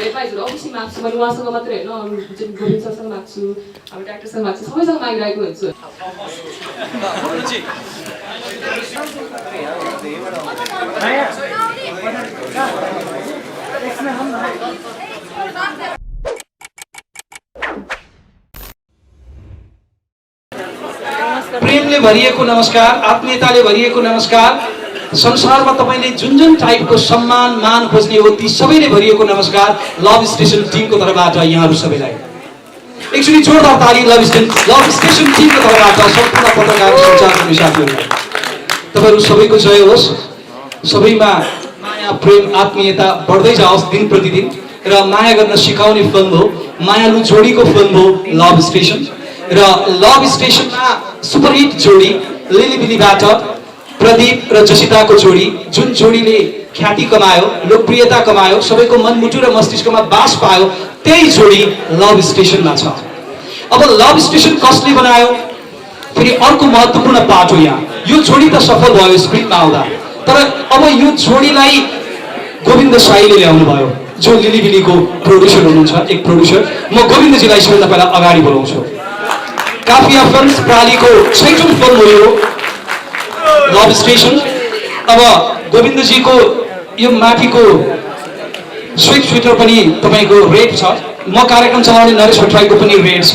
एडभाइजहरू अवश्य माग्छु मैले उहाँसँग मात्रै होइन अरू जुन गोविन्द सरसँग माग्छु अब डाक्टरसँग माग्छु सबैसँग मागिरहेको हुन्छु प्रेमले भरिएको नमस्कार, आत्मीयताले भरिएको नमस्कार, संसारमा तपाईले जुन जुन टाइपको सम्मान मान खोज्ने हो ती सबैले भरिएको नमस्कार लभ स्टेसन टिमको तर्फबाट यहाँहरू सबैलाई एकचोटि जोरदार ताली लभ स्टेसन टिमको तर्फबाट सम्पूर्ण पत्रकार सञ्चारकर्मी साथीहरूलाई तपाईहरू सबैको जय होस्। सबैमा माया प्रेम आत्मीयता बढ्दै जाओस् दिन प्रतिदिन र माया गर्न सिकाउने फिल्म हो, मायालु जोडीको फिल्म हो लभ स्टेसन र लभ स्टेसनमा सुपरहिट जोडी लिलीबिलीबाट प्रदीप र जसिताको जोडी जुन जोडीले ख्याति कमायो, लोकप्रियता कमायो, सबैको मनमुटु र मस्तिष्कमा बास पायो, त्यही जोडी लभ स्टेसनमा छ। अब लभ स्टेसन कसले बनायो फेरि अर्को महत्त्वपूर्ण पाठ हो यहाँ। यो जोडी त सफल भयो स्क्रिनमा आउँदा, तर अब यो जोडीलाई गोविन्द साईले ल्याउनु भयो जो लिलीबिलीको प्रोड्युसर हुनुहुन्छ, एक प्रोड्युसर। म गोविन्दजीलाई सबैभन्दा पहिला अगाडि बोलाउँछु। काफिया फिल्म्स प्रालीको 6औं फिल्म हो यो लभ स्टेसन। अब गोविन्दजीको यो माथिको स्वेटर पनि तपाईको रेड छ, म कार्यक्रम चलाउने नरेश भट्टराईको पनि रेड छ।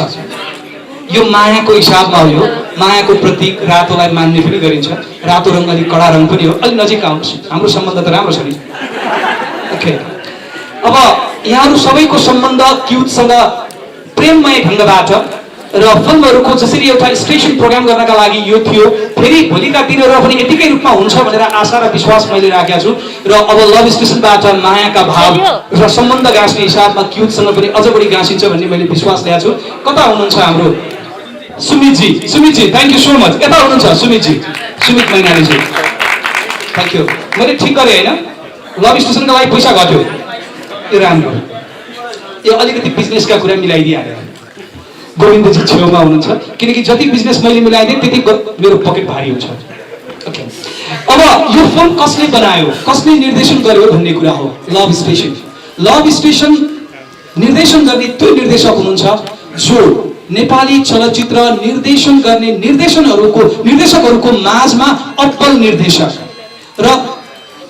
यो मायाको हिसाबमा हो, यो मायाको प्रतीक, रातोलाई मान्ने पनि गरिन्छ। रातो रङ अलिक कडा रङ पनि हो। अलि नजिक आउनुहोस्, हाम्रो सम्बन्ध त राम्रो छ नि। ओके, अब यहाँहरू सबैको सम्बन्ध क्युटसँग प्रेममय ढङ्गबाट र फिल्महरूको जसरी एउटा स्टेसन प्रोग्राम गर्नका लागि यो थियो, फेरि भोलिका दिनहरू पनि यतिकै रूपमा हुन्छ भनेर आशा र विश्वास मैले राखेको छु। र अब लभ स्टेसनबाट मायाका भाव र सम्बन्ध गाँस्ने हिसाबमा क्युटसँग पनि अझ बढी गाँसिन्छ भन्ने मैले विश्वास ल्याएको छु। कता हुनुहुन्छ हाम्रो सुमितजी? सुमितजी थ्याङ्क यू सो मच। यता हुनुहुन्छ सुमितजी, सुमित मैनालीजी, थ्याङ्क यू। मैले ठिक गरेँ होइन? लभ स्टेसनका लागि पैसा घट्यो, यो राम्रो। यो अलिकति बिजनेसका कुरा मिलाइदिइहाल्यो। गोविन्दजी छेउमा हुनुहुन्छ, किनकि जति बिजनेस मैले मिलाइदिएँ त्यति मेरो पकेट भारी हुन्छ। ओके, अब यो फिल्म कसले बनायो, कसले निर्देशन गर्यो भन्ने कुरा हो लभ स्टेसन। लभ स्टेसन निर्देशन गर्ने त्यो निर्देशक हुनुहुन्छ जो नेपाली चलचित्र निर्देशन गर्ने निर्देशकहरूको माझमा अब्बल निर्देशक र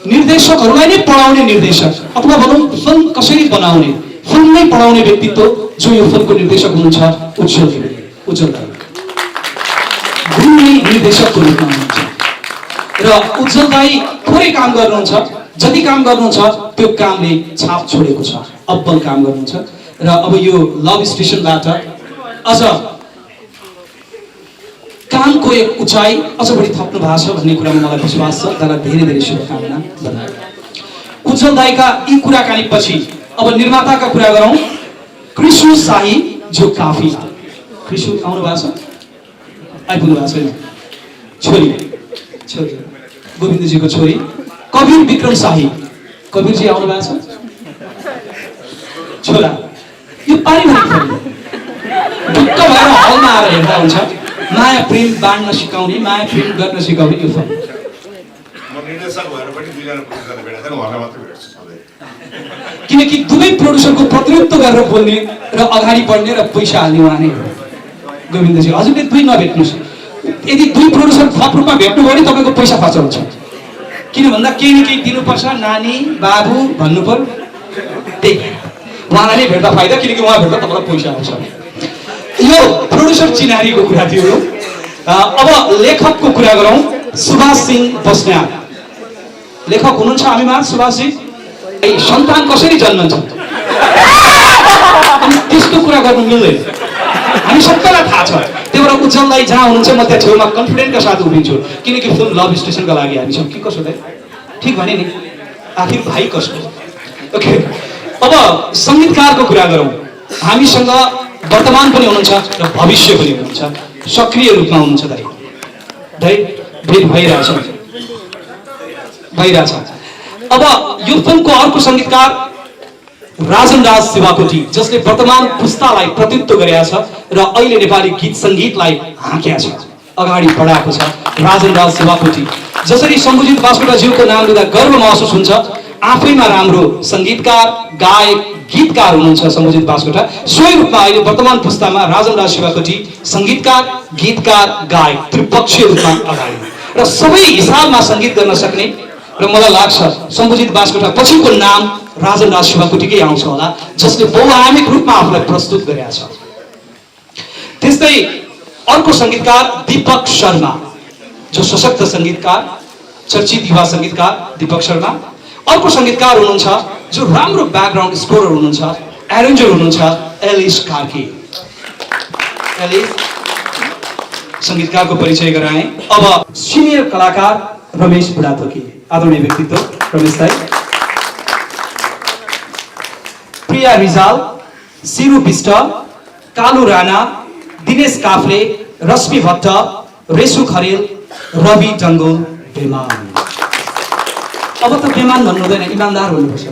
निर्देशकहरूलाई नै पढाउने निर्देशक, अथवा भनौँ फिल्म कसरी बनाउने, फिल्म नै पढाउने व्यक्तित्व जो यो फिल्मको निर्देशक हुनुहुन्छ उज्जवल दाइ। गुरुले निर्देशकको रूपमा हुनुहुन्छ र उज्जवल दाइ थोरै काम गर्नुहुन्छ, जति काम गर्नुहुन्छ त्यो कामले छाप छोडेको छ, अब्बल काम गर्नुहुन्छ। र अब यो लभ स्टेसनबाट अझ कामको एक उचाइ अझ बढी थप्नु भएको छ भन्ने कुरामा मलाई विश्वास छ। त्यसलाई धेरै धेरै शुभकामना। उज्जवल दाइका यी कुराकानी पछि अब निर्माताका कुरा गरौँ। कृष्ण शाही जो काफी, कृष्ण आउनु भएको छ? आइपुग्नु भएको छैन? छोरी गोविन्दजीको छोरी कवीर विक्रम शाही, कवीरजी आउनु भएको छ? छोरा यो पारिवारिक ढुक्क भएर हलमा आएर हेर्दा हुन्छ। माया प्रेम बाँड्न सिकाउने, माया प्रेम गर्न सिकाउने यो फिल्म। किनकि दुवै प्रोड्युसरको प्रतिनिधित्व गरेर बोल्ने र अगाडि बढ्ने र पैसा हाल्ने उहाँ नै हो गोविन्दजी। हजुरले दुई नभेट्नुहोस्, यदि दुई प्रोड्युसर थप रूपमा भेट्नुभयो भने तपाईँको पैसा खर्च हुन्छ। किन भन्दा केही न केही दिनुपर्छ, नानी बाबु भन्नु पर्यो, त्यही उहाँलाई नै भेट्दा फाइदा, किनकि उहाँ भेट्दा तपाईँलाई पैसा आउँछ। यो प्रोड्युसर चिनारीको कुरा थियो। अब लेखकको कुरा गरौँ। सुभाष सिंह बस्नेत लेखक हुनुहुन्छ हामीमा। सुभाषजी सन्तान कसरी जन्मन्छ अनि त्यस्तो कुरा गर्नु मिल्दैन, हामी सबैलाई थाहा छ। त्यही भएर उज्जवल दाइ जहाँ हुनुहुन्छ म त्यहाँ छेउमा कन्फिडेन्टका साथ उभिन्छु, किनकि फिल्म लभ स्टेसनका लागि हामी छौँ। के कसो दाइ? ठिक भने नि, आखिर भाइ कसो? ओके, अब सङ्गीतकारको कुरा गरौँ। हामीसँग वर्तमान पनि हुनुहुन्छ र भविष्य पनि हुनुहुन्छ, सक्रिय रूपमा हुनुहुन्छ दाइ। भेट भइरहेछ। अब यो फिल्मको अर्को सङ्गीतकार राजन राज शिवाकोटी, जसले वर्तमान पुस्तालाई प्रतिनिधित्व गरेका छ र अहिले नेपाली गीत सङ्गीतलाई हाँकेका छ, अगाडि बढाएको छ। राजन राज शिवाकोटी जसरी शम्भुजित बास्कोटाज्यूको नाम लिँदा गर्व महसुस हुन्छ, आफैमा राम्रो सङ्गीतकार, गायक, गीतकार हुनुहुन्छ सम्बोजित बास्कोटा। सोही रूपमा अहिले वर्तमान पुस्तामा राजनराज शिवाकोटी सङ्गीतकार, गीतकार, गायक त्रिपक्षीय रूपमा अगाडि र सबै हिसाबमा सङ्गीत गर्न सक्ने र मलाई लाग्छ सम्बोजित बास्कोटा पछिको नाम राजनराज शिवाकोटीकै आउँछ होला, जसले बहुआयामिक रूपमा आफूलाई प्रस्तुत गरेका छ। त्यस्तै अर्को सङ्गीतकार दीपक शर्मा, जो सशक्त सङ्गीतकार, चर्चित युवा सङ्गीतकार दीपक शर्मा। अर्को सङ्गीतकार हुनुहुन्छ जो राम्रो ब्याकग्राउन्ड स्कोरर हुनुहुन्छ, एरेन्जर हुनुहुन्छ, एलिस कार्की। एलिस सङ्गीतकारको परिचय गराए। अब सिनियर कलाकार रमेश बुढाथोकी, आदरणीय व्यक्तित्व रमेश दाइ। प्रिया रिजाल, सिरु विष्ट, कालु राणा, दिनेश काफ्ले, रश्मि भट्ट, रेसु खरेल, रवि डङ्गोल, बेमान। अब त बेमान भन्नु हुँदैन, इमान्दार हुनुपर्छ,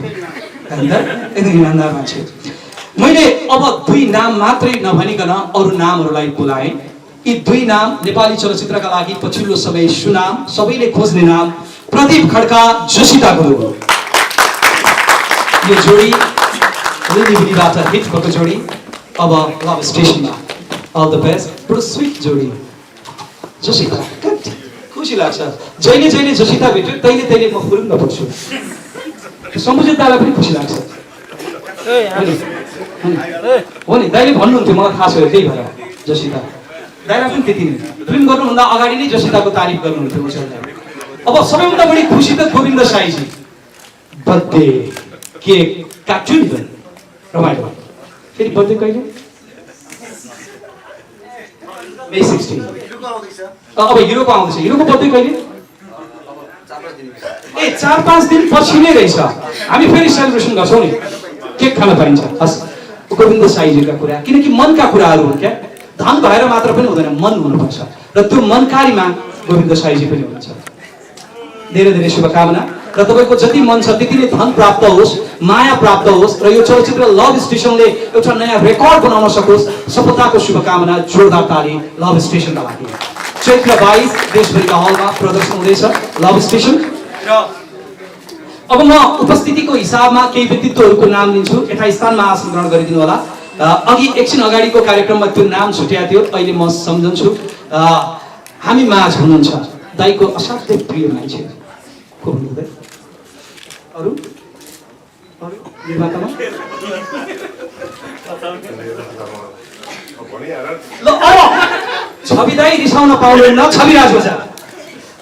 एकदम इमान्दार मान्छे। मैले अब 2 नाम मात्रै नभनिकन अरू नामहरूलाई बोलाएँ। यी 2 नाम नेपाली चलचित्रका लागि पछिल्लो समय सुनाम, सबैले खोज्ने नाम, प्रदीप खड्का, जोसिता गुरुङ। यो जोडी लिलिबिलीबाट हिट भएको जोडी अब लभ स्टेसनमा। All the best. बडो स्विट जोडी जोसिता, खुसी लाग्छ। जहिले जहिले जोसिता भेट्यो तैले तैले म फुरुङ्ग पर्छु। सम्बोजित दाइलाई पनि खुसी लाग्छ हो नि। दाइले भन्नुहुन्थ्यो, मलाई थाहा छ त्यही भएर जोसिता दाइलाई पनि त्यति नै। फिल्म गर्नुभन्दा अगाडि नै जोसिताको तारिफ गर्नुहुन्थ्यो उसले। अब सबैभन्दा बढी खुसी त गोविन्द साईजी, बर्थडे केक काट्यो नि त, रमाइलो। फेरि बर्थडे कहिले? May 16। अब हिरोको आउँदैछ। हिरोको बर्थडे कहिले? 4-5 दिन पछि नै रहेछ। हामी फेरि सेलिब्रेसन गर्छौँ नि, केक खान पाइन्छ। हस्, गोविन्द साईजीका कुरा, किनकि मनका कुराहरू हुन् क्या। धन भएर मात्र पनि हुँदैन, मन हुनुपर्छ र त्यो मनकारीमा गोविन्द साईजी पनि हुनुहुन्छ। धेरै धेरै शुभकामना र तपाईँको जति मन छ त्यति नै धन प्राप्त होस्, माया प्राप्त होस् र यो चलचित्र लभ स्टेसनले एउटा नयाँ रेकर्ड बनाउन सकोस्। सफलताको शुभकामना, जोरदार ताली लभ स्टेसनका लागि। चैत्र 22 देशभरिका हलमा प्रदर्शन हुँदैछ लभ स्टेसन। र अब म उपस्थितिको हिसाबमा केही व्यक्तित्वहरूको नाम लिन्छु। यथा स्थानमा आसन ग्रहण गरिदिनु होला। अघि एकछिन अगाडिको कार्यक्रममा त्यो नाम छुट्याएको थियो, अहिले म सम्झन्छु। हामी माझ हुनुहुन्छ दाइको असाध्यै प्रिय मान्छे को हुनुहुँदै? अरू निर्मातामा ल अब छवि दाइ रिसाउन पाउँदैन। छविराज ओझा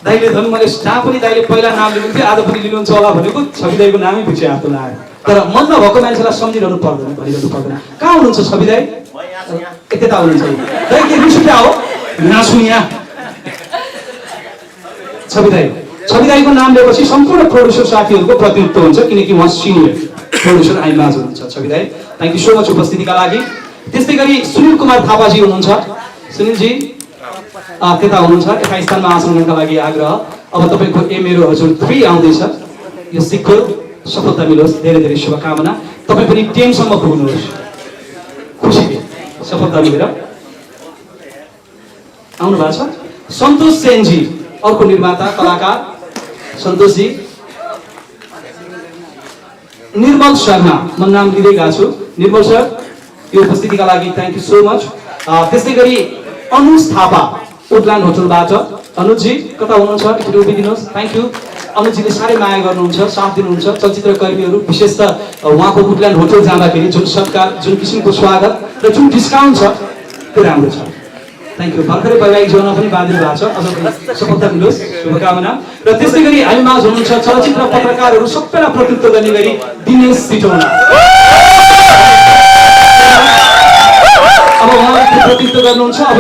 दाइले झन् मैले जहाँ पनि दाइले पहिला नाम लिनुहुन्थ्यो, आज पनि लिनुहुन्छ होला भनेको छवि दाइको नामै पछि हात लाग्यो। तर मन नभएको मान्छेलाई सम्झिरहनु पर्दैन, भनिरहनु पर्दैन। कहाँ हुनुहुन्छ छवि दाइ? यता हुनुहुन्छ दाइ। के रिसुटा हो नासु यहाँ? छवि दाइको नाम लिएपछि सम्पूर्ण प्रोड्युसर साथीहरूको प्रतिनिधित्व हुन्छ, किनकि उहाँ सिनियर प्रोड्युसर हामी माझ हुनुहुन्छ। छवि दाइ, थ्याङ्क यू सो मच उपस्थितिका लागि। त्यस्तै गरी सुनिल कुमार थापाजी हुनुहुन्छ। सुनिलजी त्यता हुनुहुन्छ। यथा स्थानमा आसन गर्नका लागि आग्रह। अब तपाईँको मेरो हजुर 3 आउँदैछ। यो सिक्वल सफलता मिलोस्, धेरै धेरै शुभकामना। तपाईँ पनि 10 सम्म पुग्नुहोस्, खुसी सफलता मिलेर। आउनु भएको छ सन्तोष सेनजी, अर्को निर्माता कलाकार सन्तोषजी। निर्मल शर्मा, म नाम लिँदै गएको छु। निर्मल सर, यो उपस्थितिका लागि थ्याङ्क यू सो मच। त्यस्तै गरी अनुज थापा, वुडल्यान्ड होटलबाट। अनुजजी कता हुनुहुन्छ? एकचोटि उभिदिनुहोस्। Thank you. अनुजजीले साह्रै माया गर्नुहुन्छ, साथ दिनुहुन्छ। चलचित्र कर्मीहरू विशेष त उहाँको वुडल्यान्ड होटल जाँदाखेरि जुन सत्कार, जुन किसिमको स्वागत र जुन डिस्काउन्ट छ त्यो राम्रो छ। Thank you. भर्खरै वैवाहिक जीवनमा पनि बाँधिनु भएको छ, अझ पनि सफलता मिलोस्, शुभकामना। र त्यस्तै गरी हामी माझ हुनुहुन्छ चलचित्र पत्रकारहरू सबैलाई प्रतिनिधित्व गर्ने गरी दिनेश सिटौना। अब उहाँले प्रतिनिधित्व गर्नुहुन्छ। अब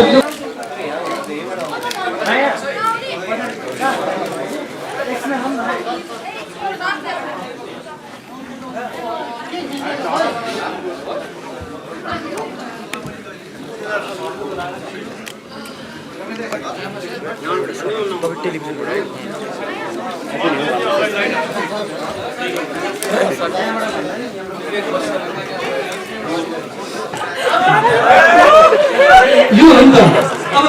यो हो नि त। अब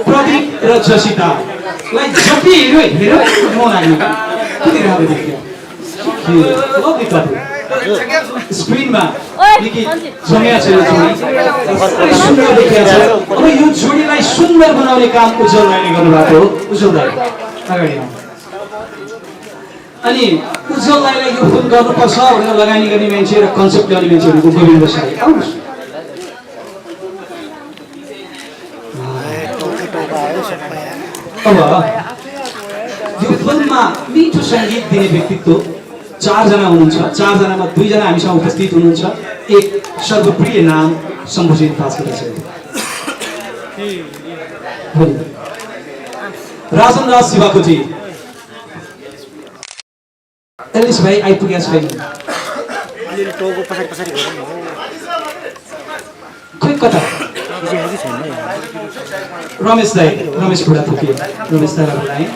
प्रदीप र जोसितालाई जति हेऱ्यो मन लाग्यो। कति राम्रो देखियो। lovely couple. स्क्रिनमा निकै जम्या छ यो जोडी सुन्दर देखिया छ अब यो जोडीलाई सुन्दर बनाउने काम उज्जवल राईले गर्नुभएको हो उज्जवल राई अगाडि आउनु अनि उज्जवल राईलाई यो फिल्म गर्नुपर्छ भनेर लगानी गर्ने मान्छे र कन्सेप्ट ल्याउने मान्छेहरूको गोविन्द साई आउनुहोस् अब यो फिल्ममा मिठो सङ्गीत दिने व्यक्तित्व 4 जना हुनुहुन्छ 4 जनामा 2 जना हामीसँग उपस्थित हुनुहुन्छ एक सर्वप्रिय नाम शम्भुजी पासकर छ राजन राज शिवाकोटी एलिस भाइ आइपुगेको छैन खोइ कता रमेश दाई रमेश बुढा थुके रमेश दाईलाई बोलाएँ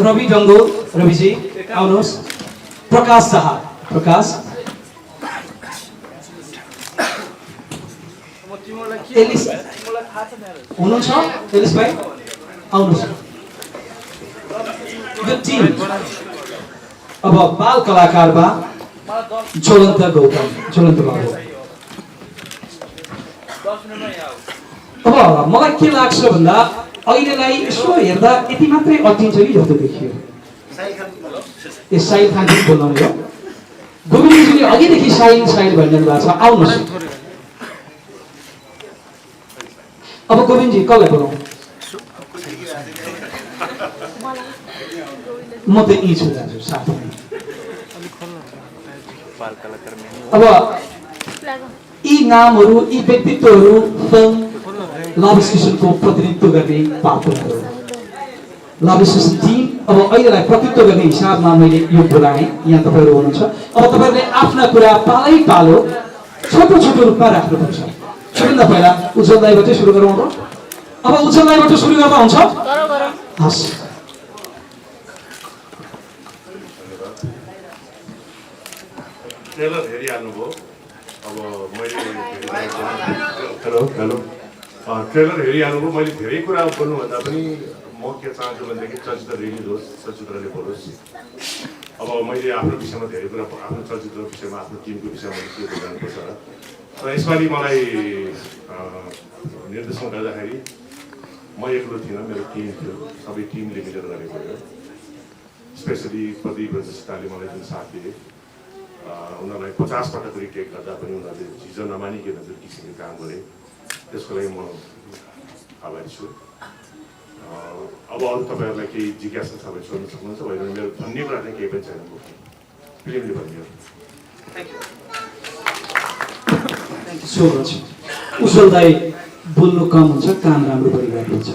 रवि डङ्गो रविजी आउनुहोस् प्रकाश शाह प्रकाश एलिस हुनुहुन्छ एलिस भाइ आउनुहोस् यो टिम अब बाल कलाकारमा ज्वलन्त गौतम ज्वलन्त बाबु अब मलाई के लाग्छ भन्दा अहिलेलाई यसो हेर्दा यति मात्रै अटिन्छ कि जस्तो देखियो ए साइल खान बोलाउने हो गोविन्दजीले अघिदेखि साइल साइल भनिरहनु भएको छ आउनुहोस् अब गोविन्दजी कसलाई बोलाउँ म त यी छु दाजु साथमा अब यी नामहरू यी व्यक्तित्वहरू फिल्म लभ स्टेसनको प्रतिनिधित्व गर्ने पात्रहरू लभ स्टेसन टिम अब अहिलेलाई प्रतिनिधित्व गर्ने हिसाबमा मैले यो बोलाएँ यहाँ तपाईँहरू हुनुहुन्छ अब तपाईँहरूले आफ्ना कुरा पालै पालो छोटो छोटो रूपमा राख्नुपर्छ सबैभन्दा पहिला उज्जवल दाईबाटै सुरु गरौँ अब उज्जवल दाईबाट सुरु गर्दा हुन्छ हस् ट्रेलर हेरिहाल्नुभयो अब मैले हेलो हेलो ट्रेलर हेरिहाल्नुभयो मैले धेरै कुरा बोल्नुभन्दा पनि म के चाहन्छु भनेदेखि चलचित्र रिलिज होस् चलचित्रले बोलोस् अब मैले आफ्नो विषयमा धेरै कुरा आफ्नो चलचित्रको विषयमा आफ्नो टिमको विषयमा के जानुपर्छ र यसपालि मलाई निर्देशन गर्दाखेरि म एक्लो थिइनँ मेरो टिम थियो सबै टिमले मिलेर गरेको हो स्पेसली प्रदीप र जसिताले मलाई जुन साथ दिए उनीहरूलाई 50 पटक रिटेक गर्दा पनि उनीहरूले झिझो नमानिकन जुन किसिमले काम गरे त्यसको लागि म आभारी छु अब अरू तपाईँहरूलाई केही जिज्ञासा छ भने सोध्न सक्नुहुन्छ होइन मेरो भन्ने कुरा चाहिँ केही पनि छैन फिल्मले भनियो उज्जवल दाई बोल्नु कम हुन्छ काम राम्रो गरिरहेको हुन्छ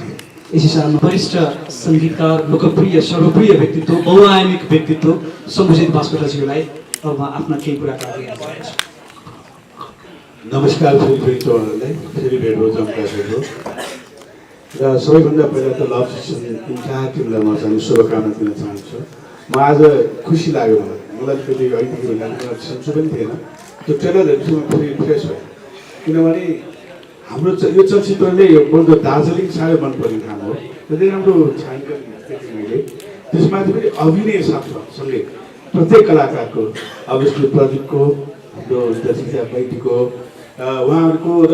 यस हिसाबमा वरिष्ठ सङ्गीतकार लोकप्रिय सर्वप्रिय व्यक्तित्व बहुआयामिक व्यक्तित्व शम्भुजित बास्कोटाज्यूलाई अब म आफ्ना केही कुरा काट्न चाहन्छु नमस्कार फेरि तपाईँहरूलाई फेरि भेट हो जम्कासेको र सबैभन्दा पहिला त लभ स्टेसन इन्टायर टिमलाई म चाहिँ शुभकामना दिन चाहन्छु म आज खुसी लाग्यो मलाई फेरि अहिलेदेखि बेला सन्चो पनि थिएन त्यो ट्रेलरहरू फेरि फ्रेस भयो किनभने हाम्रो यो चलचित्रले यो बल्दो दार्जिलिङ साह्रै मन पर्ने ठाउँ हो धेरै राम्रो छायाङ्कन देखेँ मैले त्यसमाथि पनि अभिनय सँगै प्रत्येक कलाकारको अभियसली प्रदीपको हाम्रो दर्शिता बैठीको उहाँहरूको र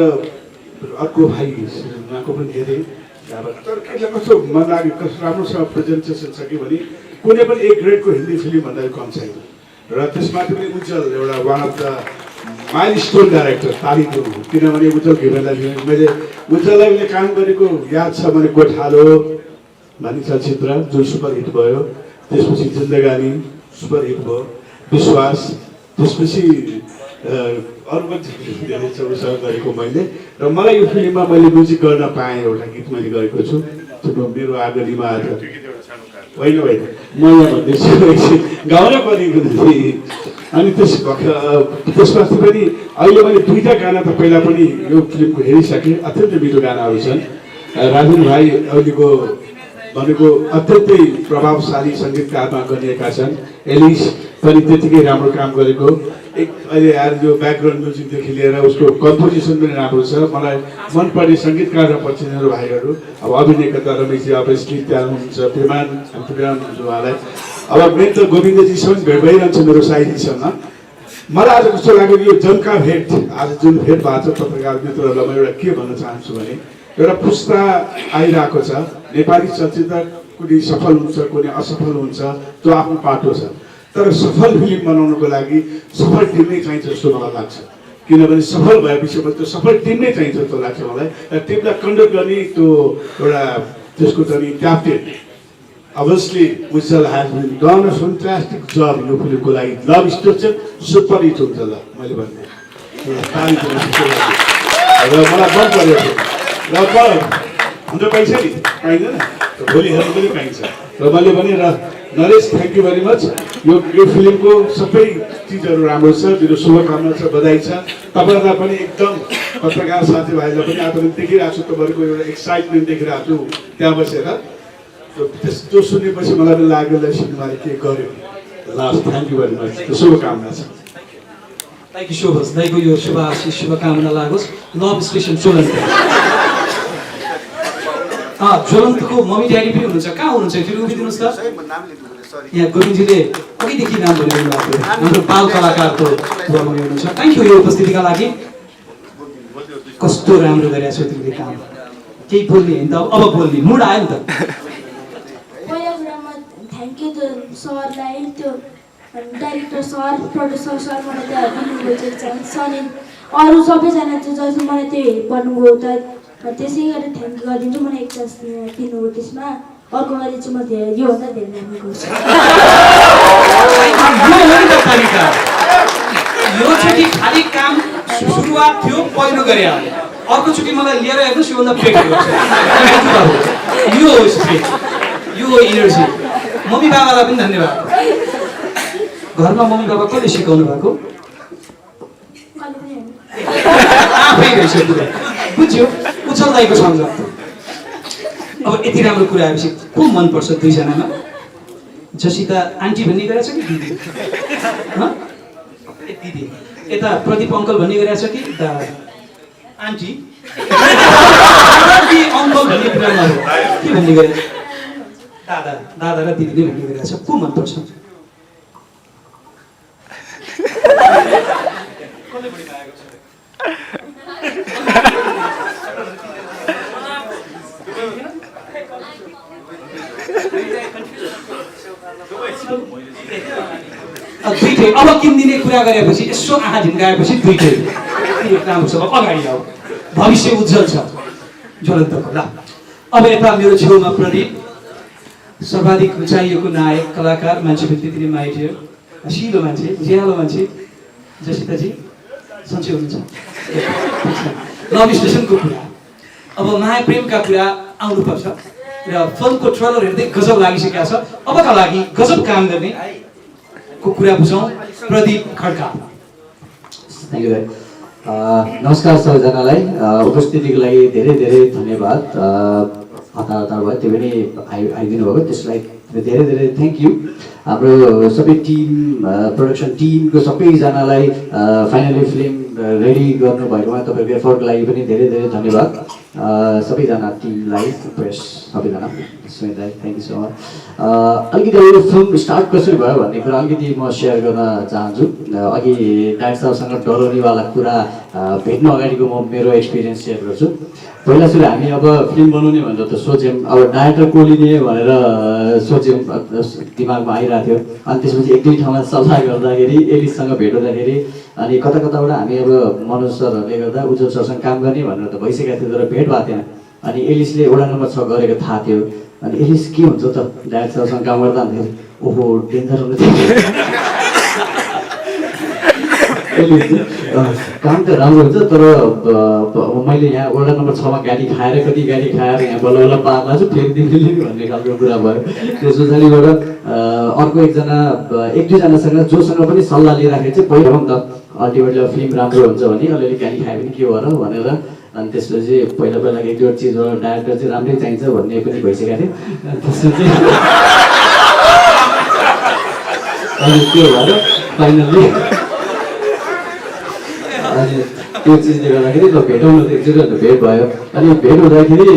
अर्को भाइ उहाँको पनि धेरै तर के कस्तो मन लाग्यो कस्तो राम्रोसँग प्रेजेन्टेसन छ कि भने कुनै पनि एक ग्रेडको हिन्दी फिल्म भन्दा कम छैन र त्यसमाथि पनि उज्जवल एउटा one of the milestone director तालिको किनभने उज्जवल घिमिरेलाई मैले उज्जवललाई मैले काम गरेको याद छ भने गोठालो भन्ने चलचित्र जुन सुपरहिट भयो त्यसपछि जिन्दगानी सुपरहिट भयो विश्वास त्यसपछि अरू पनि धेरै उसँग गरेको मैले र मलाई यो फिल्ममा मैले म्युजिक गर्न पाएँ एउटा गीत मैले गरेको छु त्यो मेरो आगरीमा आज होइन होइन म यहाँ भन्दैछु गाउनै परेको थिएँ अनि त्यसपछि पनि अहिले मैले 2टा गाना त पहिला पनि यो फिल्मको हेरिसकेँ अत्यन्तै मिठो गानाहरू छन् राजन भाइ अहिलेको भनेको अत्यन्तै प्रभावशाली सङ्गीतकारमा गनिएका छन् एलिस पनि त्यतिकै राम्रो काम गरेको एक अहिले आएर यो ब्याकग्राउन्ड म्युजिकदेखि लिएर उसको कम्पोजिसन पनि राम्रो छ मलाई मनपर्ने सङ्गीतकार र पछिल्लो भाइहरू अब अभिनयकर्ता रमेशजी अभियसली त्यहाँ हुनुहुन्छ प्रेमान उहाँलाई अब मेन त गोविन्दजीसँग भेट भइरहन्छ मेरो साथीसँग। मलाई आज कस्तो लाग्यो कि यो जम्का भेट आज जुन भेट भएको छ पत्रकार मित्रहरूलाई म एउटा के भन्न चाहन्छु भने एउटा पुस्ता आइरहेको छ। नेपाली चलचित्र कुनै सफल हुन्छ कुनै असफल हुन्छ त्यो आफ्नो पाटो छ, तर सफल फिल्म बनाउनको लागि सफल टिम नै चाहिन्छ जस्तो मलाई लाग्छ। किनभने सफल भएपछि त्यो सफल टिम नै चाहिन्छ जस्तो लाग्छ मलाई। टिमलाई कन्डक्ट गर्ने त्यो एउटा त्यसको चाहिँ captain obviously Vishal has been done a fantastic job यो फिल्मको लागि। लभ स्टेसन सुपर हिट हुन्छ ल मैले भन्ने र मलाई मन पऱ्यो र हुन्छ पाइन्छ नि पाइँदैन भोलि हेर्नु पनि पाइन्छ र मैले भने र Naresh thank you very much. यो फिल्मको सबै चिजहरू राम्रो छ, मेरो शुभकामना छ, बधाई छ। तपाईँहरूलाई पनि एकदम पत्रकार साथीभाइलाई पनि आज देखिरहेको छु, तपाईँहरूको एउटा एक्साइटमेन्ट देखिरहेको छु त्यहाँ बसेर। त्यो सुनेपछि मलाई पनि लाग्यो ल सिनेमाले के गर्यो। Last thank you very much, शुभकामना छ। थ्याङ्क यू शोभस दाइको यो शुभ आशिष शुभकामना लागोस्। लभ स्टेसन ज्वलन्त ज्वलन्तको मम्मी ड्याडी पनि हुनुहुन्छ, कहाँ हुनुहुन्छ फेरि उभिदिनुहोस् त। यहाँ गोविन्दजीले अघिदेखि नाम भनिरहनु भएको थियो, हाम्रो बाल कलाकारको बुवामनी हुनुहुन्छ। थ्याङ्क यू यो उपस्थितिका लागि। कस्तो राम्रो गरेको छौ तिमीले काम, केही बोल्ने होइन त अब बोल्ने मुड आयो नि त। पहिला कुरामा थ्याङ्क यू त्यो सरलाई, त्यो डाइरेक्टर सर प्रड्युसर सर मलाई त्यहाँ दिनुभयो सर अरू सबैजना त्यो जसले मलाई त्यो भन्नुभयो त त्यसै गरेर थ्याङ्क यू गरिदिन्छु। मलाई एक चान्स दिनुभयो त्यसमा, अर्को पालि चाहिँ म धेरै योभन्दा धेरै राम्रो गर्छु। योचोटि खालि काम सुरुवात थियो, पहिलो गरे अर्कोचोटि मलाई लिएर हेर्नुहोस् योभन्दा बेटर गर्छ। यो हो स्पिरिट, यो हो इनर्जी। मम्मी बाबालाई पनि धन्यवाद। घरमा मम्मी बाबा कसले सिकाउनु भएको? आफै रहेछ कुरा, बुझ्यो उछल दाइको सम्झ। अब यति राम्रो कुरा आएपछि को मनपर्छ दुईजनामा? जसिता आन्टी भन्ने गरेछ कि दिदी? दिदी। यता प्रदीप अङ्कल भन्ने गरेछ कि आन्टी? अङ्कल भन्ने कुरा नहो, के भन्ने गरेछ? दादा दादा र दिदीले भन्ने गरेछ। को मनपर्छ? दुईटै अब किनिदिने कुरा गरेपछि यसो आँखा झिम्काएपछि दुईटै राम्रो छ। अगाडि आऊ, भविष्य उज्जवल छ ज्वलन्तको। ल अब यता मेरो छेउमा प्रदीप, सर्वाधिक चाहिएको नायक कलाकार, मान्छे पनि त्यति नै माइटियो, हसिलो मान्छे, ज्यालो मान्छे। जसिताजी सन्चै हुनुहुन्छ? लभ स्टेसनको कुरा, अब माया प्रेमका कुरा आउनुपर्छ र फिल्मको ट्रेलर हेर्दै गजब लागिसकेको छ। अबका लागि गजब काम गर्ने को कुरा बुझौँ। प्रदीप खड्का। थ्याङ्क यू दाइ। नमस्कार सबैजनालाई, उपस्थितिको लागि धेरै धेरै धन्यवाद। हतार हतार भयो त्यो पनि आइदिनु भएको, त्यसलाई धेरै धेरै थ्याङ्क यू। हाम्रो सबै टिम, प्रोडक्सन टिमको सबैजनालाई फाइनली फिल्म रेडी गर्नुभएकोमा तपाईँहरूको एफर्टको लागि पनि धेरै धेरै धन्यवाद। सबैजना टिमलाई, प्रेस सबैजना, सुमित दाइ थ्याङ्क यू सो मच। अलिकति यो फिल्म स्टार्ट कसरी भयो भन्ने कुरा अलिकति म सेयर गर्न चाहन्छु। अघि डाइरेक्टर साहबसँग डराउनेवाला कुरा भेट्नु अगाडिको म मेरो एक्सपिरियन्स सेयर गर्छु। पहिला सुरु हामी अब फिल्म बनाउने भनेर त सोच्यौँ, अब डाइरेक्टर कोलिने भनेर सोच्यौँ, दिमागमा आइरहेको थियो। अनि त्यसपछि एक दुई ठाउँमा सल्लाह गर्दाखेरि एलिससँग भेट हुँदाखेरि अनि कता कताबाट हामी अब मनोज सरहरूले गर्दा उज्जवल सरसँग काम गर्ने भनेर त भइसकेको थियो, तर भेट भएको थिएन। अनि एलिसले वडा नम्बर 6 गरेको थाहा थियो। अनि एलिस के हुन्छ त डाइरेक्टर सरसँग काम गर्दा भन्दाखेरि ओहो डेन्जर हुनु थियो। काम त राम्रो हुन्छ, तर मैले यहाँ वडा नम्बर 6 मा गाडी खाएर कति गाडी खाएर यहाँ बल्ल बल्ल पार्ला छु फेरि दिल्ली भन्ने खालको कुरा भयो। त्यस पछाडिबाट अर्को एकजना एक दुईजनासँग जोसँग पनि सल्लाह लिइराखेको चाहिँ पहिला त अल्टिमेटली फिल्म राम्रो हुन्छ भने अलिअलि गाडी खायो भने के हो र भनेर। अनि त्यसपछि पहिला पहिला एक दुईवटा चिजबाट डाइरेक्टर चाहिँ राम्रै चाहिन्छ भन्ने पनि भइसकेको थियो। त्यसपछि अनि त्यो भएर फाइनल्ली अनि त्यो चिजले गर्दाखेरि ल भेटौँ न, एकचोटि भेट भयो। अनि भेट हुँदाखेरि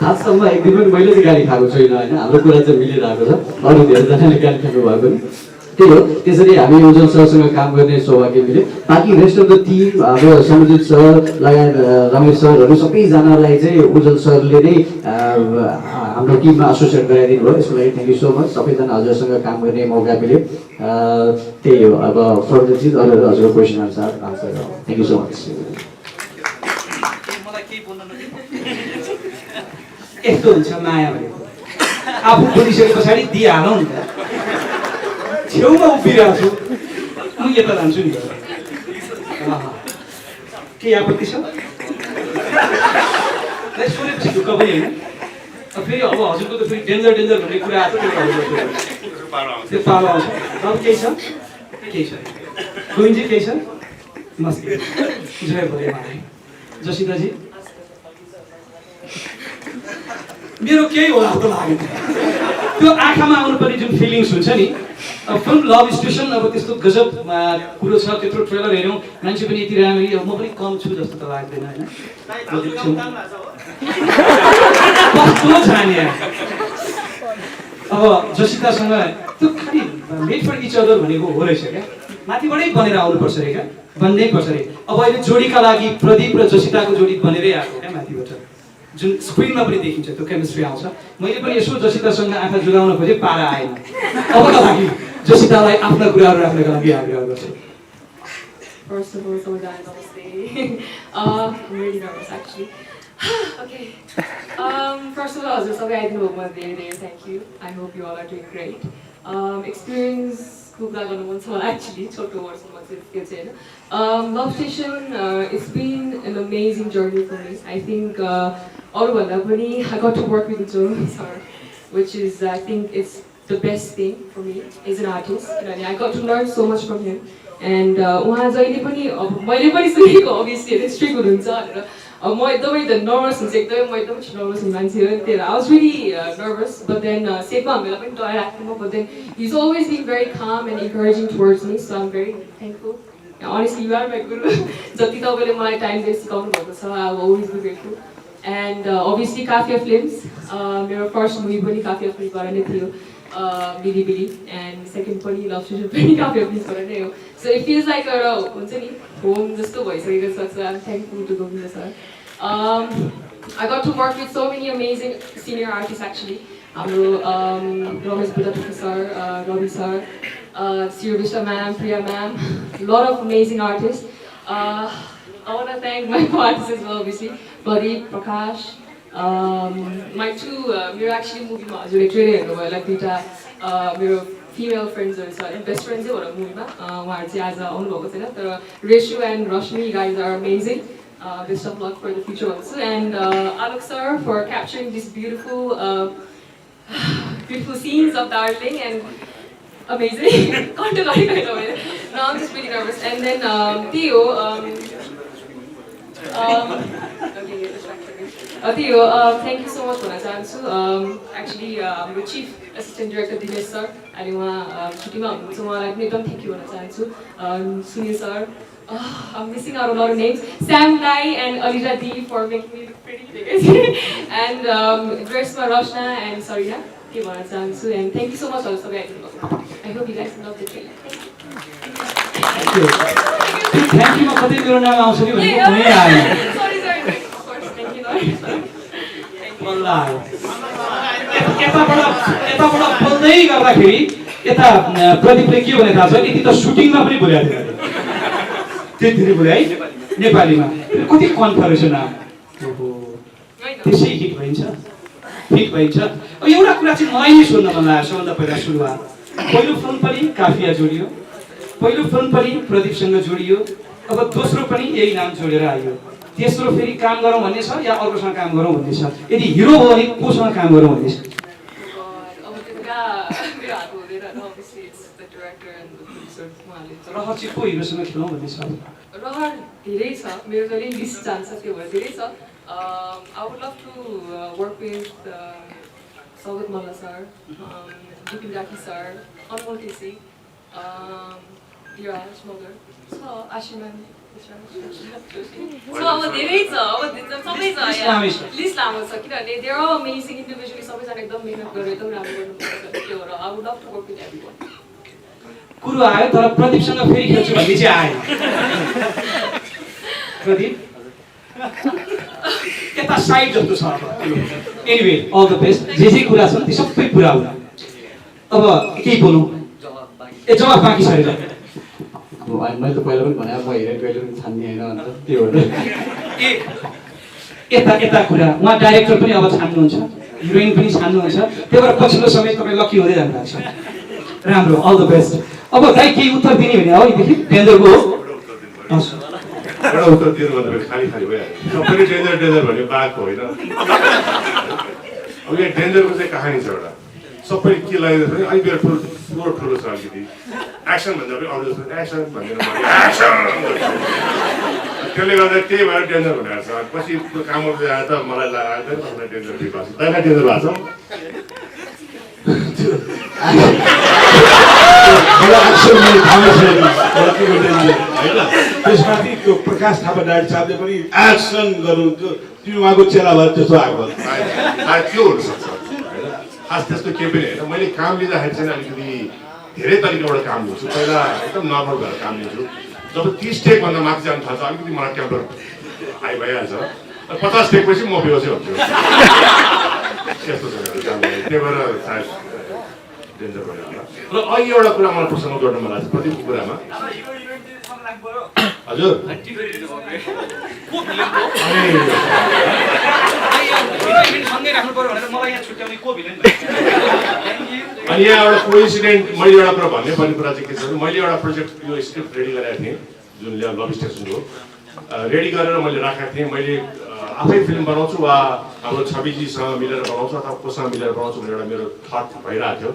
खाससम्म एक दिन पनि मैले चाहिँ गाली खाएको छैन होइन हाम्रो कुरा चाहिँ मिलिरहेको छ अरू धेरैजनाले गाली खानु भएको नि त्यही हो त्यसरी हामी उज्जवल सरसँग काम गर्ने सौभाग्य मिल्यो बाँकी रेस्ट अफ द टिम हाम्रो समुजित सर लगायत रमेश सरहरू सबैजनालाई चाहिँ उज्जवल सरले नै हाम्रो टिममा एसोसिएट गराइदिनु भयो यसको लागि थ्याङ्क यू सो मच सबैजना हजुरसँग काम गर्ने मौका मिल्यो त्यही हो अब फर्दर चिज अरू हजुरको question answer thank you so much यस्तो हुन्छ माया भनेको आफू बोलिसके पछाडि दिइहालौँ नि त छेउमा उभिरहेको छु म यता जान्छु नि केही आपत्ति छ सोधेपछि ढुक्क पनि होइन फेरि अब हजुरको त फेरि डेन्जर भन्ने कुरा आएको त्यो पालो आउँछ अब केही छ केही छ गोविन्दजी केही छ मस्ती जय भोले महाराज जसिताजी मेरो केही होला जस्तो लाग्यो त्यो आँखामा आउनुपर्ने जुन फिलिङ्स हुन्छ नि फिल्म लभ स्टेसन अब त्यस्तो गजब कुरो छ त्यत्रो ट्रेलर हेऱ्यौँ मान्छे पनि यति राम्ररी म पनि कम छु जस्तो त लाग्दैन होइन कस्तो छाने अब जसितासँग त्यो खालि मेड फर इच अदर भनेको हो रहेछ क्या माथिबाटै बनेर आउनुपर्छ अरे क्या बन्नै पर्छ अरे अब अहिले जोडीका लागि प्रदीप र जसिताको जोडी बनेरै आएको क्या माथिबाट जुन स्क्रिनमा पनि देखिन्छ त्यो केमिस्ट्री आउँछ मैले पनि यसो जसितासँग आँखा जुगाउन खोजेँ पारा आएन अबका लागि जसितालाई आफ्ना कुराहरू राख्नको लागि आग्रह गर्छु First of all, so guys, namaste. I'm really nervous actually. Okay. First of all, just okay, I think over there. Thank you. I hope you all are doing great. Experience Google on one so actually छोटो वर्ष में त्यो चाहिँ हैन Love Station it's been an amazing journey for me. I think अरूभन्दा पनि I got to work with Joe sir, which is I think it's the best thing for me as an artist. I got to learn so much from him. And उहाँ जहिले पनि अब मैले पनि सुनेको obviously it's strict हुनुहुन्छ भनेर म एकदमै त नर्भस हुन्छ एकदमै म एकदमै नर्भस हुने मान्छे हो त्यही I was really nervous but then सेटमा हामीलाई पनि डर लाग्थ्यो but then he's always been very calm and encouraging towards me so I'm very thankful. Honestly you are my guru. जति तपाईले मलाई टाइम दिएर सिकाउनु भएको छ I will always be grateful. And obviously Kafia Films मेरो फर्स्ट मुभी पनि Kafia Filmबाट नै थियो Bilibili and second पनि Love Station पनि Kafia Filmsबाट नै हो. So it feels like a हुन्छ नि home जस्तो भइसकेको छ so I'm thankful to Govinda sir. I got to work with so many amazing senior artists actually. हाम्रो Ramesh Budapati sir, Ravi sir, Sirvishta ma'am, Priya ma'am, a lot of amazing artists. I want to thank my co-artists as well obviously, Pradeep, Prakash. My two, मेरो actually movie मा हजुरले trailer हेर्नुभयो होला दुईटा मेरो female friends are sorry best friends हो movie मा उहाँहरु चाहिँ आज आउनु भएको छैन तर Reshu and Rashmi you guys are amazing. Best of luck for the future also and Alok sir for capturing these beautiful beautiful scenes of Darjeeling and amazing. Can't do it. No, I'm just really nervous. And then Theo okay, you're distracting me. Theo, thank you so much for that. Actually, the Chief Assistant Director Dinesh sir, and so thank you for Sunil sir. I'm missing out a lot of names. Sam Lai and Alija D for making me look pretty. And Greshma Roshna and Sarina. And thank you so much also guys. I hope you guys love the trailer. Thank you. Thank you. Sorry. Of course, thank you Lord. Wallahi. यताबाट बोल्दै गर्दाखेरि यता प्रदीपले के भने थाहा छ यति त सुटिङमा पनि बोलेको थियो त्यतिले बोले है नेपालीमा कति कन्फरेन्स नाम ओहो त्यसै हिट भइन्छ अब एउटा कुरा चाहिँ मलाई नै सोध्न मन लाग्यो सबभन्दा पहिला सुरुवात पहिलो फिल्म पनि काफिया जोडियो पहिलो फिल्म पनि प्रदीपसँग जोडियो अब दोस्रो पनि यही नाम जोडेर आयो तेस्रो फेरि काम गरौँ भन्ने छ या अर्कोसँग काम गरौँ भन्ने छ यदि हिरो हो भने कोसँग काम गरौँ भन्ने छ रहर चाहिँ को हिरोसँग खेलौँ भन्ने छ रहर धेरै छ मेरो जहिले लिस्ट जान्छ त्यो भएर धेरै छ I would love to work with Sagat Malla sir, Dipin Daki sir, Anmol Tesi, dear स्मगर छ आशीर्वाद So अब धेरै छ अब सबै छ लिस्ट लामो छ किनभने दे आर अमेजिङ इन्डिभिजुअली सबैजना एकदम मेहनत गरेर एकदम राम्रो गर्नुपर्छ त्यो भएर I would love to work with everyone कुरो आयो तर प्रदीपसँग फेरि खेल्छु भन्ने चाहिँ आयो प्रदीप यता साइड जस्तो छ एनिवे अल द बेस्ट जे जे कुरा छन् ती सबै पुरा हुन् अब केही बोलौँ जवाफ बाँकी छ अरे अब मैले त पहिला पनि भने म हेरेर कहिले पनि छान्ने होइन अन्त त्यो भएर यता यता कुरा उहाँ डाइरेक्टर पनि अब छान्नुहुन्छ हिरोइन पनि छान्नुहुन्छ त्यही भएर पछिल्लो समय तपाईँ लकी हुँदै जानुभएको छ राम्रो अल द बेस्ट अब दाइ केही उत्तर दिने भने अहिलेदेखि डेन्जरको हो एउटा उत्तर दिनु भन्दा खाली खाली भइहाल्यो सबैले डेन्जर भन्ने बात होइन अब यहाँ डेन्जरको चाहिँ कहानी छ एउटा सबैले के लगाइदिएको छ अलिक बेला ठुलो छ अलिकति एक्सन भन्दा पनि अरू जस्तो एक्सन भन्दैन त्यसले गर्दा त्यही भएर डेन्जर भनेर छ पछि काम गर्दै आएर त मलाई लाग्दैन मलाई डेन्जर भएको छ तैँलाई डेन्जर भएको छ त्यसमाथि त्यो प्रकाश थापा डाइट साहबले पनि एक्सन गर्नुहुन्थ्यो तिमी उहाँको चेला भयो त्यस्तो आएको त्यो हुनसक्छ खास त्यस्तो केही पनि होइन मैले काम लिँदाखेरि चाहिँ अलिकति धेरै तरिकाबाट काम लिन्छु पहिला एकदम नर्मल भएर काम लिन्छु जब 30 टेकभन्दा माथि जानु थाल्छ अलिकति मलाई टेम्पर हाई भइहाल्छ 50 टेकपछि म बेहोसै हुन्छु यस्तो छ त्यही भएर सायद डेन्जर भयो होला र अहिले एउटा कुरा मलाई प्रसङ्ग गर्न मन लाग्छ प्रत्येक कुरामा हजुर अनि यहाँ एउटा कोइन्सिडेन्ट मैले एउटा कुरा भन्ने पर्ने कुरा चाहिँ के छ भने मैले एउटा प्रोजेक्ट यो स्क्रिप्ट रेडी गरेको थिएँ जुन लभ स्टेसनको रेडी गरेर मैले राखेको थिएँ मैले आफै फिल्म बनाउँछु वा हाम्रो छविजीसँग मिलेर बनाउँछु अथवा कोसँग मिलेर बनाउँछु भनेर एउटा मेरो थट भइरहेको थियो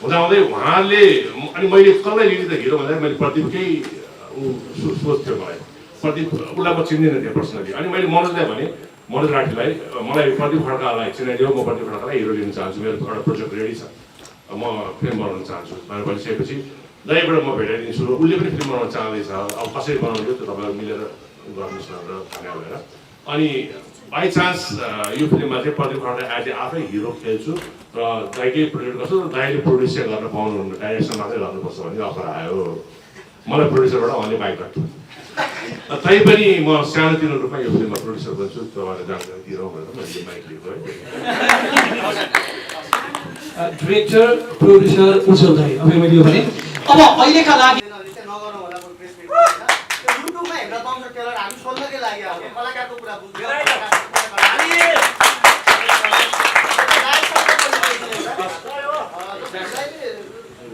हुँदाहुँदै उहाँले अनि मैले कसलाई लिने त हिरो भन्दा मैले प्रदीपकै सोच थियो मलाई प्रदीप उसलाई म चिन्दिनँ थिएँ पर्सनली अनि मैले मनोजलाई भने मनोज राठीलाई मलाई प्रदीप खड्कालाई चिनाइदियो म प्रदीप खड्कालाई हिरो लिन चाहन्छु मेरो एउटा प्रोजेक्ट रेडी छ म फिल्म बनाउन चाहन्छु भनेर भनिसकेपछि दाइबाट म भेटाइदिन्छु उसले पनि फिल्म बनाउन चाहँदैछ अब कसरी बनाउने त्यो तपाईँहरू मिलेर गर्नुहोस् भनेर भने भनेर अनि बाई चान्स यो फिल्ममा चाहिँ प्रदीप खड्का आज आफै हिरो खेल्छु र दाइकै प्रोड्युस गर्छु र दाइले प्रोड्युस चाहिँ गर्न पाउनुहुन्न डाइरेक्सन मात्रै गर्नुपर्छ भन्ने अफर आयो मलाई प्रोड्युसरबाट उहाँले बाइक राख्थ्यो तैपनि म सानोतिनो रूपमा यो फिल्ममा प्रोड्युसर बन्छु तपाईँहरूले जानकारी दिइरहँ भनेर मैले बाइक लिएको है डिरेक्टर प्रोड्युसर उज्जवल दाइ अब मैले यो भने अब अहिलेका लागि नगर्नु होला प्रेस मिट हैन युट्युबमा हेर्न पाउँछ टेलर हामी सोध्नकै लागि हो कलाकारको कुरा बुझ्नु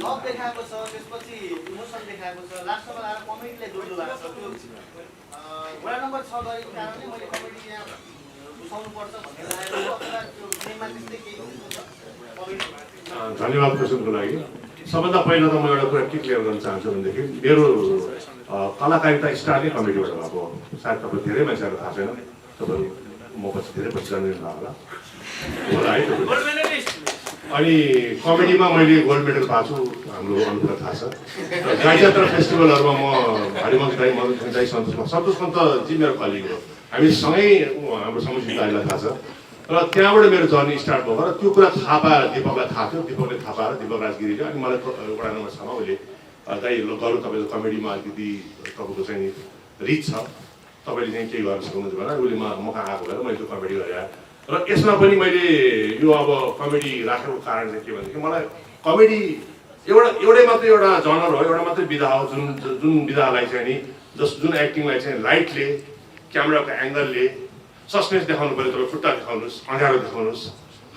लभ देखाएको छ त्यसपछि इमोसन देखाएको छ लास्टमा आएर कमेडीले जोड्नु भएको छ त्यो वडा नम्बर 6 गरेको कारणले मैले कमेडी यहाँ घुसाउनु पर्छ भन्ने लागेको अथवा त्यो फिल्ममा त्यस्तै केही धन्यवाद क्वेसनको लागि सबभन्दा पहिला त म एउटा कुरा के क्लियर गर्न चाहन्छु भनेदेखि मेरो कलाकारिता स्टार नै कमेडीबाट भएको सायद तपाईँ धेरै मान्छेहरू थाहा छैन तपाईँहरू म पछि धेरै पछि जान्दिनु होला है अनि कमेडीमा मैले गोल्ड मेडल पाएको छु हाम्रो अनुलाई थाहा छ गाई जात्रा फेस्टिभलहरूमा म हरिवंश दाई मदन दाई सन्तोष मन्त जी मेरो कलिग हो हामी सँगै हाम्रो समुचित दाईलाई थाहा छ र त्यहाँबाट मेरो जर्नी स्टार्ट भएको र त्यो कुरा थाहा पाएर दिपकलाई थाहा थियो दिपकले थाहा पाएर दिपक राजगिरीले अनि मलाई वडा नम्बर 6 मा उसले दाइ गरौँ तपाईँको कमेडीमा अलिकति तपाईँको चाहिँ रिच छ तपाईँले चाहिँ केही गर्न सक्नुहुन्छ भनेर उसले मौका आएको भएर मैले त्यो कमेडी गरेँ र यसमा पनि मैले यो अब कमेडी राखेको कारण चाहिँ के भनेदेखि मलाई कमेडी एउटै मात्रै एउटा जनर हो एउटा मात्रै विधा हो जुन विधालाई चाहिँ नि जुन एक्टिङलाई चाहिँ लाइटले क्यामेराको एङ्गलले सस्पेन्स देखाउनु पऱ्यो तपाईँ खुट्टा देखाउनुहोस् अँध्यारो देखाउनुहोस्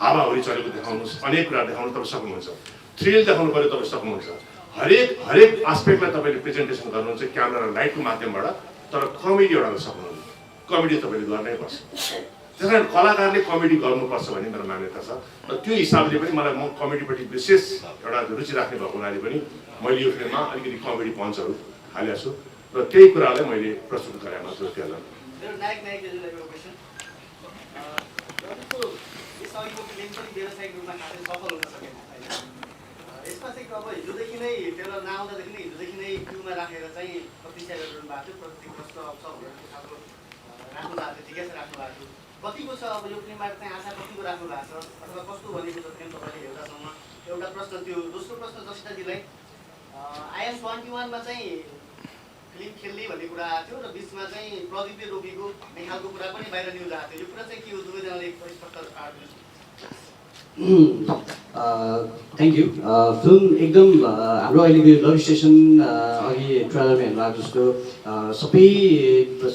हावाहुरी चलेको देखाउनुहोस् अनेक कुरा देखाउनु तपाईँ सक्नुहुन्छ थ्रिल देखाउनु पऱ्यो तपाईँ सक्नुहुन्छ हरेक आस्पेक्टलाई तपाईँले प्रेजेन्टेसन गर्नुहुन्छ क्यामेरा र लाइटको माध्यमबाट तर कमेडी एउटा सक्नुहुन्न कमेडी तपाईँले गर्नै पर्छ त्यस कारण कलाकारले कमेडी गर्नुपर्छ भन्ने मेरो मान्यता छ र त्यो हिसाबले पनि मलाई म कमेडीपट्टि विशेष एउटा रुचि राख्ने भएको हुनाले पनि मैले यो फिल्ममा अलिकति कमेडी पञ्चहरू हालेको छु र त्यही कुरालाई मैले प्रस्तुत गरेँ मात्र त्यसलाई नायक नायिकाहरूलाई एउटा क्वेसन जतिको यसअघिको फिल्म पनि व्यावसायिक रूपमा खासै सफल हुन सकेन होइन यसमा चाहिँ अब हिजोदेखि नै टेलर नआउँदादेखि नै हिजोदेखि नै क्युमा राखेर चाहिँ प्रतिष्ठा गरिरहनु भएको थियो, प्रति प्रश्न आउँछ भनेर त्यो खालको राख्नु भएको थियो, ठिकै छ राख्नु भएको थियो। कतिको छ अब यो फिल्मबाट चाहिँ आशा कतिको राख्नु भएको छ अथवा कस्तो भनेको छ फिल्म तपाईँले एउटासम्म? एउटा प्रश्न त्यो। दोस्रो प्रश्न जसिताजीलाई, IM 21 मा चाहिँ फिल्म खेल्ने भन्ने कुरा आएको थियो र बिचमा चाहिँ प्रदीपले रोकेको भन्ने खालको कुरा पनि बाहिर न्युज आएको थियो। यो कुरा चाहिँ के हो? दुवैजनाले स्पष्ट पार्दिनुहोस्। Thank you. फिल्म एकदम हाम्रो अहिलेको लभ स्टेसन अघि ट्रेलरमा हेर्नुभएको जस्तो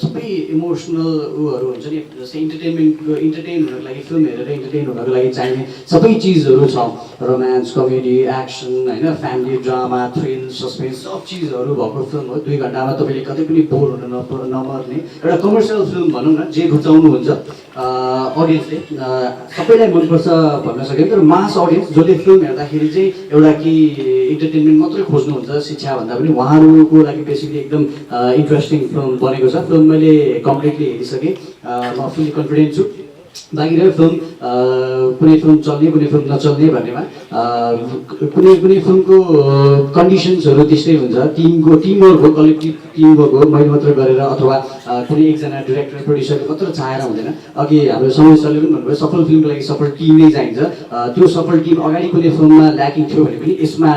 सबै इमोसनल उहरू हुन्छ नि, जस्तै इन्टरटेन हुनको लागि फिल्म हेरेर इन्टरटेन हुनको लागि चाहिने सबै चिजहरू छ। रोमान्स, कमेडी, एक्सन, होइन, फ्यामिली ड्रामा, थ्रिल, सस्पेन्स, सब चिजहरू भएको फिल्म हो। 2 घन्टामा तपाईँले कतै पनि बोर हुन नमर्ने एउटा कमर्सियल फिल्म भनौँ न, जे रुचाउनुहुन्छ अडियन्सले सबैलाई मनपर्छ भन्न सकिन्छ। तर मास अडियन्स जसले फिल्म हेर्दाखेरि चाहिँ एउटा कि इन्टरटेनमेन्ट मात्रै खोज्नुहुन्छ, शिक्षा भन्दा पनि उहाँहरूको लागि बेसिकली एकदम इन्ट्रेस्टिङ फिल्म बनेको छ। फिल्म मैले कम्प्लिटली हेरिसकेँ, म फुल्ली कन्फिडेन्ट छु। बाँकी रह्यो फिल्म कुनै फिल्म चल्ने कुनै फिल्म नचल्ने भन्नेमा कुनै फिल्मको कन्डिसन्सहरू त्यस्तै हुन्छ। टिमवर्क हो, कलेक्टिभ टिमवर्क हो। मैले मात्रै गरेर अथवा कुनै एकजना डिरेक्टर प्रड्युसरले मात्र चाहेर हुँदैन। अघि हाम्रो समय सरले पनि भन्नुभयो सफल फिल्मको लागि सफल टिम नै चाहिन्छ। त्यो सफल टिम अगाडि कुनै फिल्ममा ल्याकिङ थियो भने पनि यसमा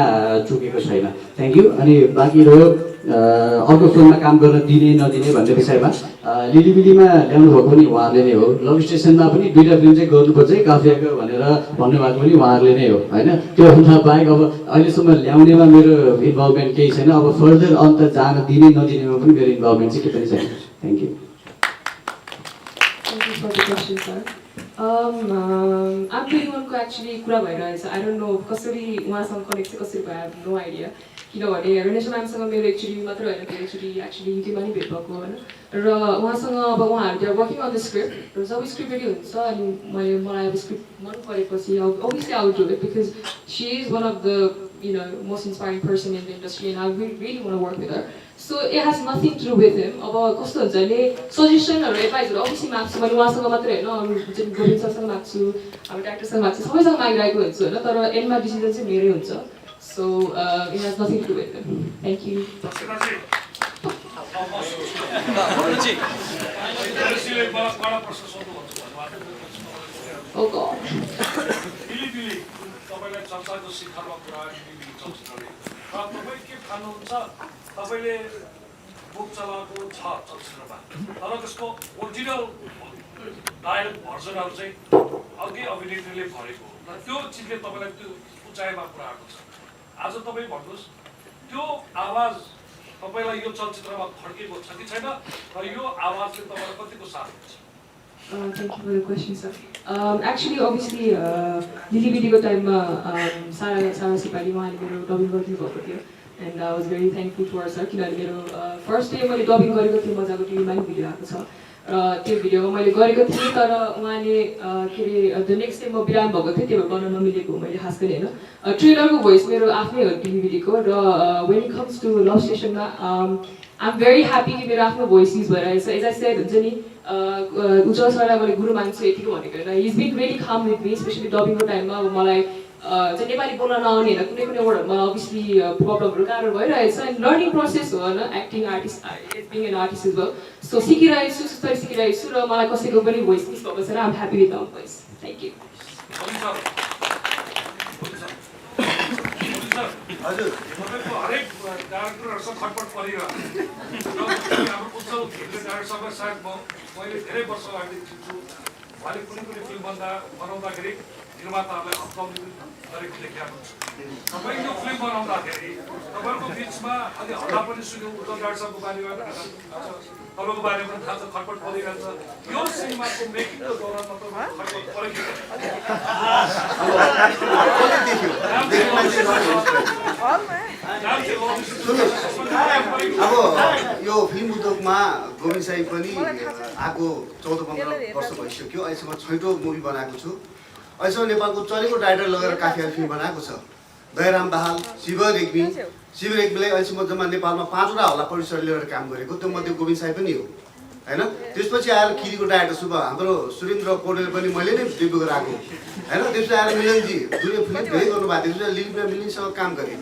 चुकेको छैन। Thank you. अनि बाँकी रह्यो अर्को फिल्ममा काम गर्न दिने नदिने भन्ने विषयमा लिलिबिलीमा ल्याउनु भएको पनि उहाँहरूले नै हो। लभ स्टेसनमा पनि 2टा फिल्म चाहिँ गर्नुपर्छ है काफियाको भनेर भन्नुभएको पनि उहाँहरूले नै हो, होइन? त्योभन्दा बाहेक अब अहिलेसम्म ल्याउनेमा मेरो इन्भल्भमेन्ट केही छैन। अब फर्दर अन्त जान दिने नदिनेमा पनि मेरो इन्भल्भमेन्ट चाहिँ केही पनि छैन। Thank you. Thank you for the question, sir. I'm doing one actually कुरा भइरहेछ। I don't know कसरी उहाँसँग कनेक्ट चाहिँ कसरी भयो, I have no idea। किनभने रेनेसा म्यामसँग मेरो एकचोटि मात्र होइन, एकचोटि एक्चुली युट्युबमा नि भेट भएको होइन। र उहाँसँग अब उहाँहरू त्यहाँ वर्किङ अन द स्क्रिप्ट र जब स्क्रिप्ट रेडी हुन्छ अनि मलाई अब स्क्रिप्ट मन परेपछि obviously I would do it because she is one of the most inspiring person in the industry and I really want to work with her. So it has nothing to do with him. अब कस्तो हुन्छ भने सजेसनहरू एडभाइसहरू obviously माग्छु मैले उहाँसँग मात्रै होइन, अरू जुन गोविन्द सरसँग माग्छु, अब डाक्टरसँग माग्छु, सबैसँग मागिरहेको हुन्छु होइन। तर एन्डमा डिसिजन चाहिँ मेरै हुन्छ। So it has nothing to do with him. Thank you. Oh God. तपाईँलाई चर्चाको शिखरमा पुऱ्यायो लिलिबिली चलचित्रले। र तपाईँ के ठान्नुहुन्छ? तपाईँले बुक चलाएको छ चलचित्रमा, तर त्यसको ओरिजिनल डायलग भर्जनहरू चाहिँ अर्कै अभिनेत्रीले भनेको र त्यो चिजले तपाईँलाई त्यो उचाइमा पुऱ्याएको छ। आज तपाईँ भन्नुहोस् त्यो आवाज तपाईँलाई यो चलचित्रमा खड्केको छ कि छैन र यो आवाजले तपाईँलाई कतिको साथ दिन्छ? Thank you for the question, sir. Actually, obviously, लिलिबिलीको टाइममा सारा सिपाली उहाँले मेरो डबिङ गरिदिनु भएको थियो and I was very thankful to her, sir. किनभने मेरो फर्स्ट डे मैले डबिङ गरेको थिएँ, मजाको टिभीमा नि भिडियो आएको छ र त्यो भिडियोमा मैले गरेको थिएँ। तर उहाँले के अरे द नेक्स्ट डे म बिराम भएको थिएँ, त्यो भएर गर्न नमिलेको मैले खास गरी होइन। ट्रेलरको भोइस मेरो आफ्नै हो लिलिबिलीको र when it comes to love स्टेसनमा आइ एम भेरी ह्याप्पी कि मेरो आफ्नो भोइस युज भइरहेछ। एज आई सेड हुन्छ नि उज्जवल सरलाई मैले गुरु मान्छु यतिको भनेको होइन। हि इज बिन भेरी काम विथ मी, स्पेसली डबिङको टाइममा। अब मलाई चाहिँ नेपाली बोल्न नआउने होइन, कुनै कुनै वर्डहरूमा अभियसली प्रब्लमहरू गाह्रो भइरहेछ एन्ड लर्निङ प्रोसेस हो होइन। Acting artist is being an artist is well. So सिकिरहेको छु, सुस्तरी सिकिरहेको छु र मलाई कसैको पनि भोइस मिस भएको छैन। I am happy with our voice. Thank you. हजुर, तपाईँको हरेक क्यारेक्टरहरूसँग खटपट परिरहन्छ। हाम्रो उज्जवल खेल्ने डाइरेक्टरसँग सायद मैले धेरै वर्ष अगाडि चिन्छु। उहाँले कुनै फिल्म बनाउँदाखेरि निर्माताहरूलाई हप्काउने गरेको देखिएको छु। तपाईँ यो फिल्म बनाउँदाखेरि तपाईँहरूको बिचमा अलि हल्ला पनि सुन्यो, उज्जवल डाइरेक्टरको बारेमा तपाईँको बारेमा पनि थाहा छ, खटपट परिरहन्छ। यो सिनेमाको मेकिङको दौरानमा तपाईँको खटपट परेको अब यो फिल्म उद्योगमा गोविन्द साई पनि आएको 14-15 वर्ष भइसक्यो। अहिलेसम्म 6औं मुभी बनाएको छु। अहिलेसम्म नेपालको चलेको डाइरेक्टर लगेर काफिया फिल्म बनाएको छ। दयाराम दाहाल, शिव रेग्मीलाई अहिलेसम्म जम्मा नेपालमा 5वटा होला प्रड्युसर लिएर काम गरेको, त्यो मध्ये गोविन्द साई पनि हो होइन। त्यसपछि आएर किरीको डाइरेक्टर शुभ हाम्रो सुरेन्द्र पौडेल पनि मैले नै डेब्यु गराएको होइन। त्यसपछि आएर मिलनजी दुई फिल्म धेरै गर्नुभएको थियो, त्यसपछि लिलिबिलीमा मिलनसँग काम गरेँ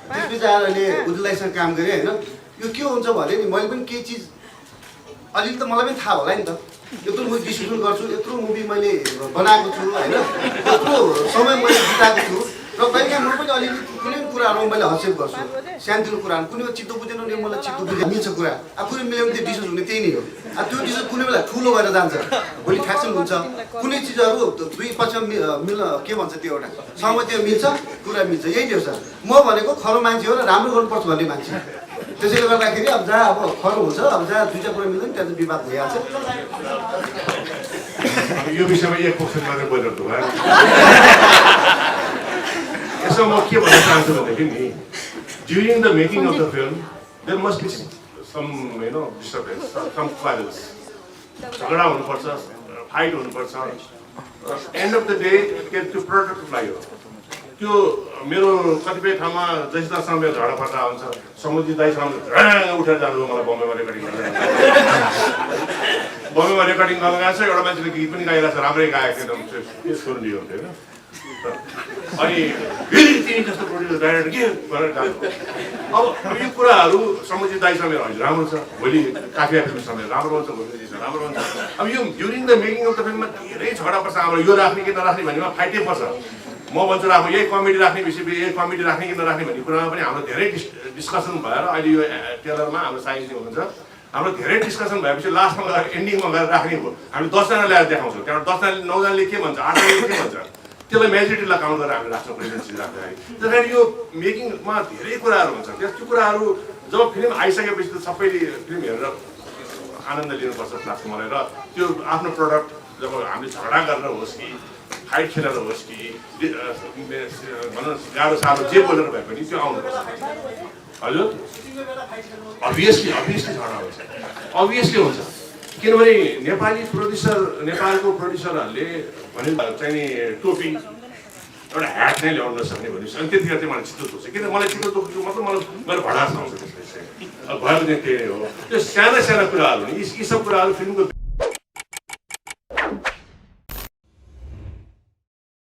बिचबिचारले उज्जवलसँग काम गरेँ होइन। यो के हुन्छ भने नि मैले पनि केही चिज अलिकति त मलाई पनि थाहा होला नि त। यत्रो मुभी डिस्ट्रिब्युट गर्छु, यत्रो मुभी मैले बनाएको छु होइन, यत्रो समय मैले बिताएको छु र कहिलेकाहीँ म पनि अलिकति कुनै कुराहरूमा मैले हस्तक्षेप गर्छु, सानोतिनो कुराहरू कुनै चित्त बुझेन भने मलाई चित्त बुझेन मिल्छ कुरा, अब कुनै मिल्यो भने त्यो डिसिजन हुने त्यही नै हो। अब त्यो डिसिजन कुनै बेला ठुलो भएर जान्छ, भोलि फ्याक्सन हुन्छ, कुनै चिजहरू दुई पक्षमा के भन्छ त्यो एउटा सहमति मिल्छ, कुरा मिल्छ, यही हो सर। म भनेको खरो मान्छे हो र राम्रो गर्नुपर्छ भन्ने मान्छे, त्यसैले गर्दाखेरि अब जहाँ अब खरो हुन्छ, अब जहाँ दुईवटा कुरा मिल्दैन त्यहाँ चाहिँ विवाद भइहाल्छ। यो विषयमा एक क्वेसन मात्रै बोलिरहनु भयो। यसो म के भन्न चाहन्छु भनेदेखि नि, during the making of the film there must be some disturbance, some quarrels, झगडा हुनुपर्छ, फाइट हुनुपर्छ। एन्ड अफ द डे त्यो प्रोडक्टलाई हो। त्यो मेरो कतिपय ठाउँमा जैसदासँग मेरो झगडा पर्दा हुन्छ, समुद्री दाइसँग उठेर जानु मलाई बम्बेमा रेकर्डिङ गरेर बम्बेमा रेकर्डिङ गर्न गएको छ, एउटा मान्छेले गीत पनि गाइरहेको छ, राम्रै गाएको थिएन, त्यसको नि हो होइन। अनि फेरि तिमी जस्तो प्रोड्युसर डाइरेक्टर के गरेर जानु। अब यो कुराहरू समुद्री दाइसँग मेरो हजुर राम्रो छ, भोलि काफिया फिल्मसँग मेरो राम्रो हुन्छ, भोलि राम्रो हुन्छ। अब यो during the making of the फिल्ममा धेरै झगडा पर्छ, हाम्रो यो राख्ने कि नराख्ने भन्नेमा फाइटै पर्छ। म भन्छु अब यही कमेडी राख्ने विषय, यही कमेडी राख्ने कि नराख्ने भन्ने कुरामा पनि हाम्रो धेरै डिस्कसन भएर अहिले यो टेलरमा हाम्रो साइन्स हुनुहुन्छ, हाम्रो धेरै डिस्कसन भएपछि लास्टमा गएर एन्डिङमा गएर राख्ने हो। हामी 10 जना ल्याएर देखाउँछौँ, त्यहाँबाट 10 जना 9 जनाले के भन्छ, 8 जनाले के भन्छ, त्यसलाई मेजोरिटीलाई काउन्ट गरेर हामी राख्छौँ प्रेजेन्सी राख्दाखेरि। त्यसरी यो मेकिङमा धेरै कुराहरू हुन्छ, त्यो कुराहरू जब फिल्म आइसकेपछि त सबैले फिल्म हेरेर आनन्द लिनुपर्छ लाग्छ मलाई। र त्यो आफ्नो प्रडक्ट जब हामीले झगडा गरेर होस् कि फाइट खेलेर होस् कि भनौँ गाह्रो साह्रो जे बोलेर भए पनि त्यो आउनुपर्छ। हजुर अभियसली झगडा हुन्छ, अभियसली हुन्छ। किनभने नेपालको प्रड्युसरहरूले भने चाहिँ नि टोपी एउटा ह्याट नै ल्याउन नसक्ने भनेपछि अनि त्यतिखेर चाहिँ मलाई चित्त दुख्छ। किन मलाई चित्त दुख्छ मतलब मलाई मेरो भडास आउँछ त्यसले चाहिँ। अब भएको चाहिँ त्यही नै हो। त्यो साना साना कुराहरू यी सब कुराहरू फिल्मको